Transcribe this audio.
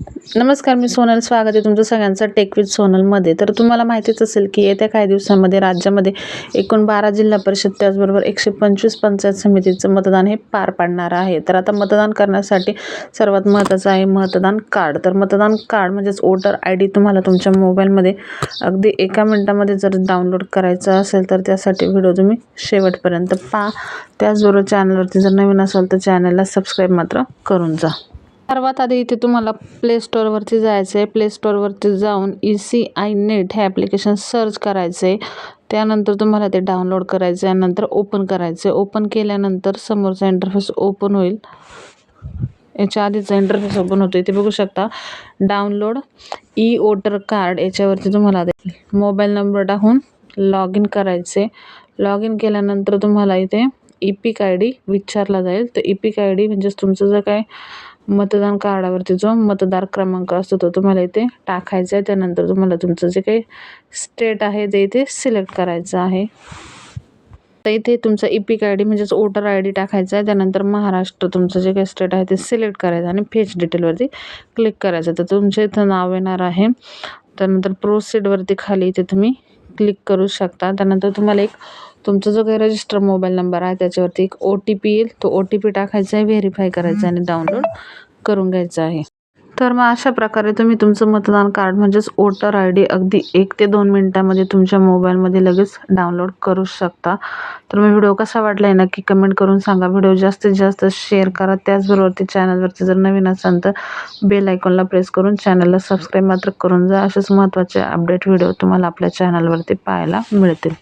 नमस्कार, मी सोनल. स्वागत आहे तुमचं सगळ्यांचं टेक विथ सोनलमध्ये. तर तुम्हाला माहितीच असेल की येत्या काही दिवसांमध्ये राज्यामध्ये एकूण 12 जिल्हा परिषद त्याचबरोबर 125 पंचायत समितीचं मतदान हे पार पडणार आहे. तर आता मतदान करण्यासाठी सर्वात महत्त्वाचं आहे मतदान कार्ड. तर मतदान कार्ड म्हणजेच वोटर ID तुम्हाला तुमच्या मोबाईलमध्ये अगदी 1 मिनिटामध्ये जर डाउनलोड करायचं असेल तर त्यासाठी व्हिडिओ तुम्ही शेवटपर्यंत पहा. त्याचबरोबर चॅनलवरती जर नवीन असाल तर चॅनलला सबस्क्राईब मात्र करून जा. सर्वात आधी इथे तुम्हाला प्ले स्टोअरवरती जायचं आहे. प्ले स्टोअरवरती जाऊन ECI नेट हे ॲप्लिकेशन सर्च करायचं आहे. त्यानंतर तुम्हाला ते डाउनलोड करायचं आहे. नंतर ओपन करायचं आहे. ओपन केल्यानंतर समोरचा इंटरफेस ओपन होईल. याच्या आधीचा इंटरफेस ओपन होतो. इथे बघू शकता डाउनलोड वोटर कार्ड. याच्यावरती तुम्हाला मोबाईल नंबर टाकून लॉग इन करायचे. लॉग इन केल्यानंतर तुम्हाला इथे EPIC ID विचारला जाईल. तर EPIC ID म्हणजेच तुमचं जर काय मतदान कार्डावरती जो मतदार क्रमांक असतो तो तुम्हाला इथे टाकायचा आहे. त्यानंतर तुम्हाला तुमचं जे काही स्टेट आहे ते इथे सिलेक्ट करायचं आहे. तर इथे तुमचा EPIC ID म्हणजेच वोटर ID टाकायचा आहे. त्यानंतर महाराष्ट्र तुमचं जे काही स्टेट आहे ते सिलेक्ट करायचं आणि फेच डिटेलवरती क्लिक करायचं. तर तुमच्या इथं नाव येणार आहे. त्यानंतर प्रोसीडवरती खाली इथे तुम्ही क्लिक करू शकता. त्यानंतर तुम्हाला तुमचा जो काही रजिस्टर मोबाईल नंबर आहे त्याच्यावरती एक OTP येईल. तो OTP टाकायचा आहे, व्हेरीफाय करायचा आणि डाउनलोड करून घ्यायचं आहे. तर मग अशा प्रकारे तुम्ही तुमचं मतदान कार्ड म्हणजेच वोटर ID अगदी 1 ते 2 मिनिटांमध्ये तुमच्या मोबाईलमध्ये लगेच डाउनलोड करू शकता. तर मग व्हिडिओ कसा वाटला आहे नक्की कमेंट करून सांगा. व्हिडिओ जास्तीत जास्त शेअर करा. त्याचबरोबर चॅनलवरती जर नवीन असाल तर बेल आयकॉनला प्रेस करून चॅनलला सबस्क्राईब मात्र करून जा. असेच महत्त्वाचे अपडेट व्हिडिओ तुम्हाला आपल्या चॅनलवरती पाहायला मिळतील.